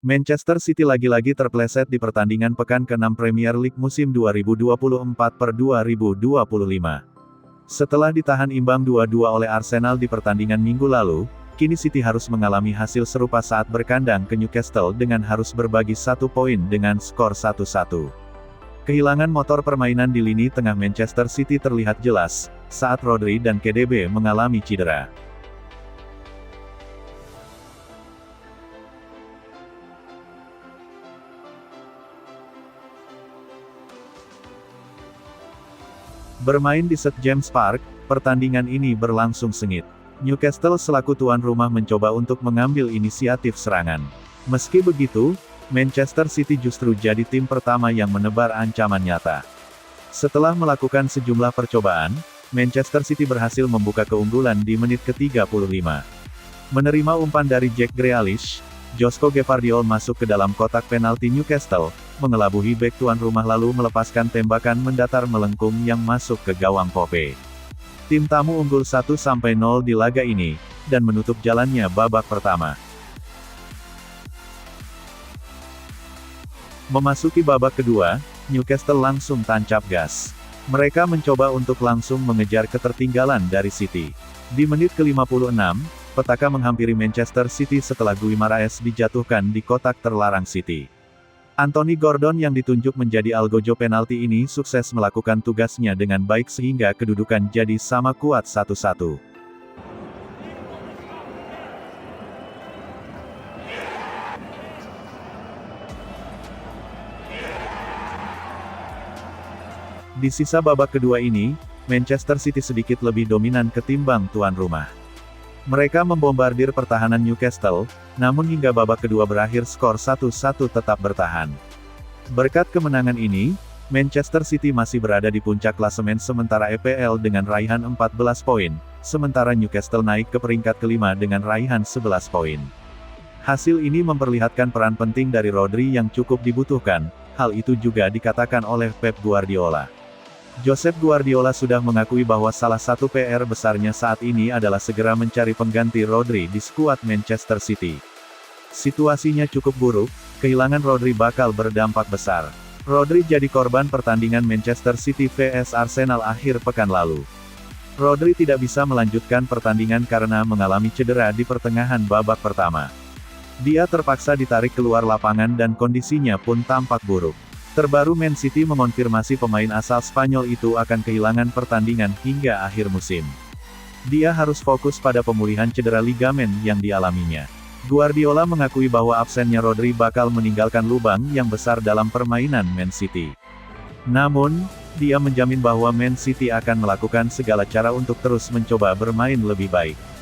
Manchester City lagi-lagi terpleset di pertandingan pekan ke-6 Premier League musim 2024-2025. Setelah ditahan imbang 2-2 oleh Arsenal di pertandingan minggu lalu, kini City harus mengalami hasil serupa saat berkandang ke Newcastle dengan harus berbagi 1 poin dengan skor 1-1. Kehilangan motor permainan di lini tengah Manchester City terlihat jelas, saat Rodri dan KDB mengalami cedera. Bermain di St James Park, pertandingan ini berlangsung sengit. Newcastle selaku tuan rumah mencoba untuk mengambil inisiatif serangan. Meski begitu, Manchester City justru jadi tim pertama yang menebar ancaman nyata. Setelah melakukan sejumlah percobaan, Manchester City berhasil membuka keunggulan di menit ke-35. Menerima umpan dari Jack Grealish, Josko Gvardiol masuk ke dalam kotak penalti Newcastle, mengelabuhi bek tuan rumah lalu melepaskan tembakan mendatar melengkung yang masuk ke gawang Pope. Tim tamu unggul 1-0 di laga ini, dan menutup jalannya babak pertama. Memasuki babak kedua, Newcastle langsung tancap gas. Mereka mencoba untuk langsung mengejar ketertinggalan dari City. Di menit ke-56, petaka menghampiri Manchester City setelah Guimaraes dijatuhkan di kotak terlarang City. Anthony Gordon yang ditunjuk menjadi algojo penalti ini sukses melakukan tugasnya dengan baik sehingga kedudukan jadi sama kuat 1-1. Di sisa babak kedua ini, Manchester City sedikit lebih dominan ketimbang tuan rumah. Mereka membombardir pertahanan Newcastle, namun hingga babak kedua berakhir skor 1-1 tetap bertahan. Berkat kemenangan ini, Manchester City masih berada di puncak klasemen sementara EPL dengan raihan 14 poin, sementara Newcastle naik ke peringkat kelima dengan raihan 11 poin. Hasil ini memperlihatkan peran penting dari Rodri yang cukup dibutuhkan, hal itu juga dikatakan oleh Pep Guardiola. Josep Guardiola sudah mengakui bahwa salah satu PR besarnya saat ini adalah segera mencari pengganti Rodri di skuad Manchester City. Situasinya cukup buruk, kehilangan Rodri bakal berdampak besar. Rodri jadi korban pertandingan Manchester City vs Arsenal akhir pekan lalu. Rodri tidak bisa melanjutkan pertandingan karena mengalami cedera di pertengahan babak pertama. Dia terpaksa ditarik keluar lapangan dan kondisinya pun tampak buruk. Terbaru Man City mengonfirmasi pemain asal Spanyol itu akan kehilangan pertandingan hingga akhir musim. Dia harus fokus pada pemulihan cedera ligamen yang dialaminya. Guardiola mengakui bahwa absennya Rodri bakal meninggalkan lubang yang besar dalam permainan Man City. Namun, dia menjamin bahwa Man City akan melakukan segala cara untuk terus mencoba bermain lebih baik.